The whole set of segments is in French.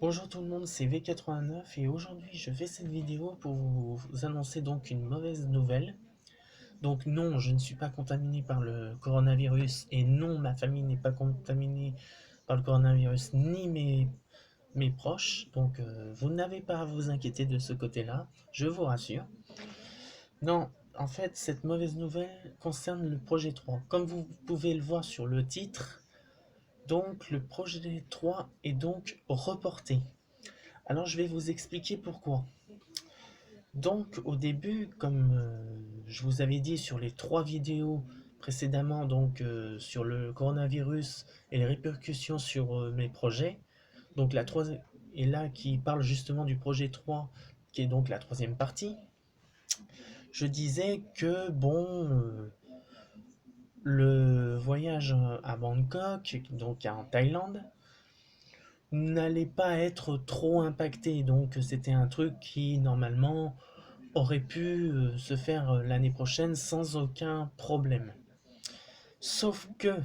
Bonjour tout le monde, c'est V89 et aujourd'hui je fais cette vidéo pour vous annoncer donc une mauvaise nouvelle. Donc non, je ne suis pas contaminé par le coronavirus et non, ma famille n'est pas contaminée par le coronavirus ni mes proches. Donc vous n'avez pas à vous inquiéter de ce côté-là, je vous rassure. Non, en fait cette mauvaise nouvelle concerne le projet 3. Comme vous pouvez le voir sur le titre, donc le projet 3 est donc reporté. Alors je vais vous expliquer pourquoi. Donc au début, comme je vous avais dit sur les 3 vidéos précédemment, donc sur le coronavirus et les répercussions sur mes projets, donc la troisième et là qui parle justement du projet 3, qui est donc la troisième partie, je disais que bon, le voyage à Bangkok, donc en Thaïlande, n'allait pas être trop impacté, donc c'était un truc qui normalement aurait pu se faire l'année prochaine sans aucun problème. Sauf que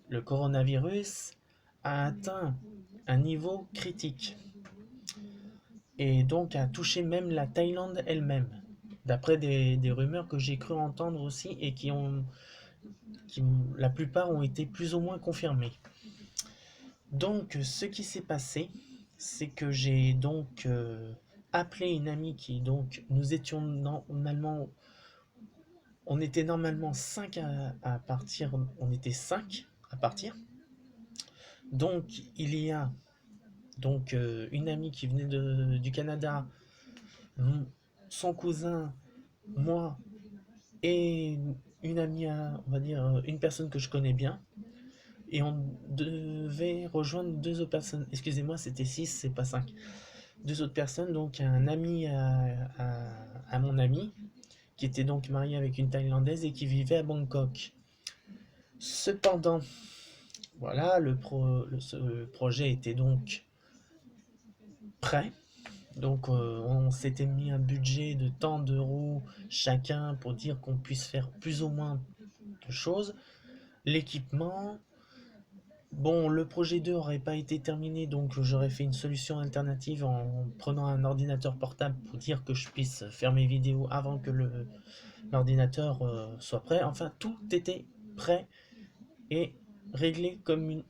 le coronavirus a atteint un niveau critique et donc a touché même la Thaïlande elle-même, d'après des rumeurs que j'ai cru entendre aussi et qui la plupart ont été plus ou moins confirmées. Donc ce qui s'est passé, c'est que j'ai donc appelé une amie qui donc nous étions normalement on était normalement 5 à partir, on était 5 à partir. Donc il y a donc une amie qui venait du Canada, son cousin, moi et une amie, on va dire une personne que je connais bien. Et on devait rejoindre 2 autres personnes. Excusez-moi, c'était 6, c'est pas 5. 2 autres personnes, donc un ami à mon ami, qui était donc marié avec une Thaïlandaise et qui vivait à Bangkok. Cependant, voilà, ce projet était donc prêt. Donc on s'était mis un budget de tant d'euros chacun pour dire qu'on puisse faire plus ou moins de choses. L'équipement, bon, le projet 2 n'aurait pas été terminé, donc j'aurais fait une solution alternative en prenant un ordinateur portable pour dire que je puisse faire mes vidéos avant que l'ordinateur soit prêt. Enfin, tout était prêt et réglé comme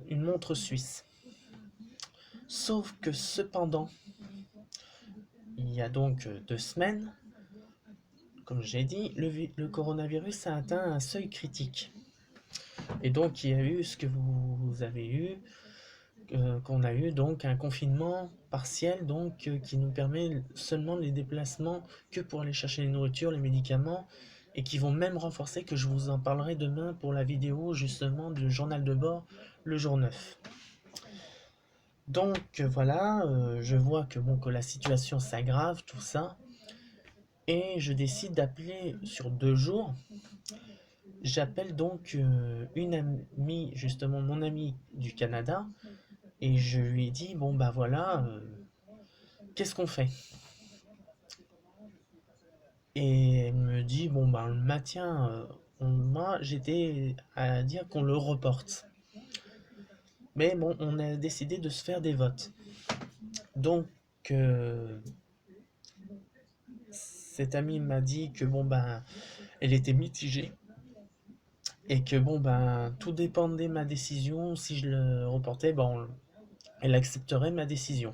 une montre suisse. Sauf que cependant, il y a donc 2 semaines, comme j'ai dit, le coronavirus a atteint un seuil critique. Et donc il y a eu ce que vous avez eu, qu'on a eu donc un confinement partiel, donc qui nous permet seulement les déplacements que pour aller chercher les nourritures, les médicaments, et qui vont même renforcer, que je vous en parlerai demain pour la vidéo justement du journal de bord, le jour 9. Donc voilà, je vois que bon que la situation s'aggrave, tout ça, et je décide d'appeler sur 2 jours. J'appelle donc une amie, justement mon amie du Canada, et je lui ai dit bon bah voilà, qu'est-ce qu'on fait? Et elle me dit bon bah on le maintient. Moi j'étais à dire qu'on le reporte, mais bon on a décidé de se faire des votes. Donc euh, cette amie m'a dit que bon ben elle était mitigée et que bon ben tout dépendait de ma décision. Si je le reportais, bon elle accepterait ma décision.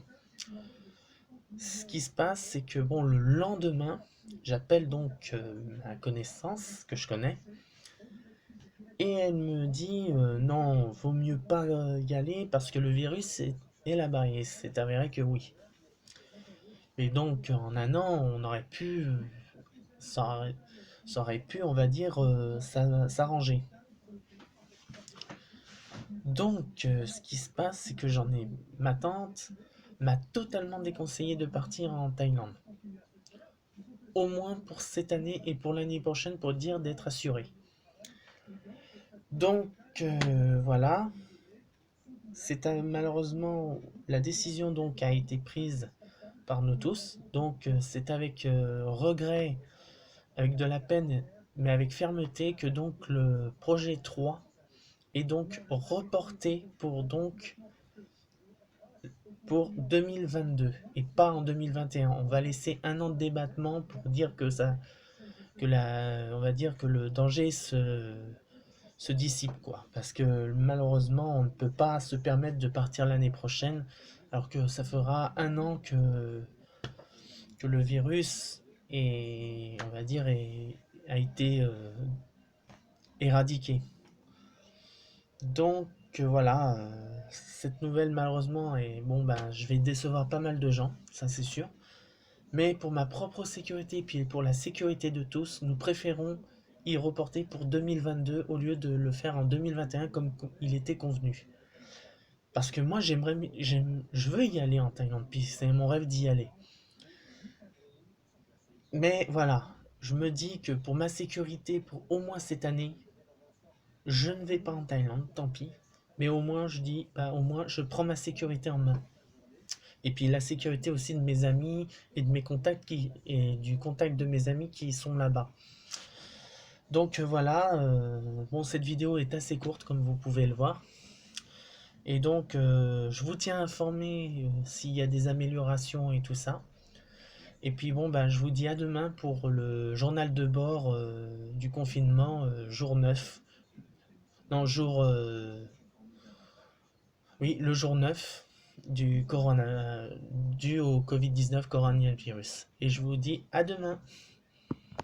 Ce qui se passe, c'est que bon le lendemain, j'appelle donc ma connaissance que je connais et elle me dit non, vaut mieux pas y aller parce que le virus est là-bas et c'est avéré que oui. Et donc en un an, on aurait pu, ça aurait, ça aurait pu, on va dire, s'arranger. Donc, ce qui se passe, c'est que ma tante m'a totalement déconseillé de partir en Thaïlande. Au moins pour cette année et pour l'année prochaine, pour dire d'être assuré. Donc, voilà. Malheureusement, la décision donc a été prise par nous tous. Donc, c'est avec regret, avec de la peine, mais avec fermeté que donc le projet 3 est donc reporté pour 2022 et pas en 2021. On va laisser un an de débattement pour dire on va dire que le danger se dissipe, quoi. Parce que malheureusement, on ne peut pas se permettre de partir l'année prochaine, alors que ça fera un an que le virus on va dire, a été éradiqué. Donc voilà, cette nouvelle malheureusement bon ben je vais décevoir pas mal de gens, ça c'est sûr. Mais pour ma propre sécurité et puis pour la sécurité de tous, nous préférons y reporter pour 2022 au lieu de le faire en 2021 comme il était convenu. Parce que moi je veux y aller en Thaïlande, puis c'est mon rêve d'y aller. Mais voilà, je me dis que pour ma sécurité, pour au moins cette année, je ne vais pas en Thaïlande, tant pis. Mais au moins je dis, bah, au moins je prends ma sécurité en main. Et puis la sécurité aussi de mes amis et de mes contacts et du contact de mes amis qui sont là-bas. Donc voilà, bon cette vidéo est assez courte comme vous pouvez le voir. Et donc je vous tiens informé s'il y a des améliorations et tout ça. Et puis bon ben je vous dis à demain pour le journal de bord du confinement jour 9. Non, oui, le jour 9 du corona dû au Covid-19 coronavirus. Et je vous dis à demain.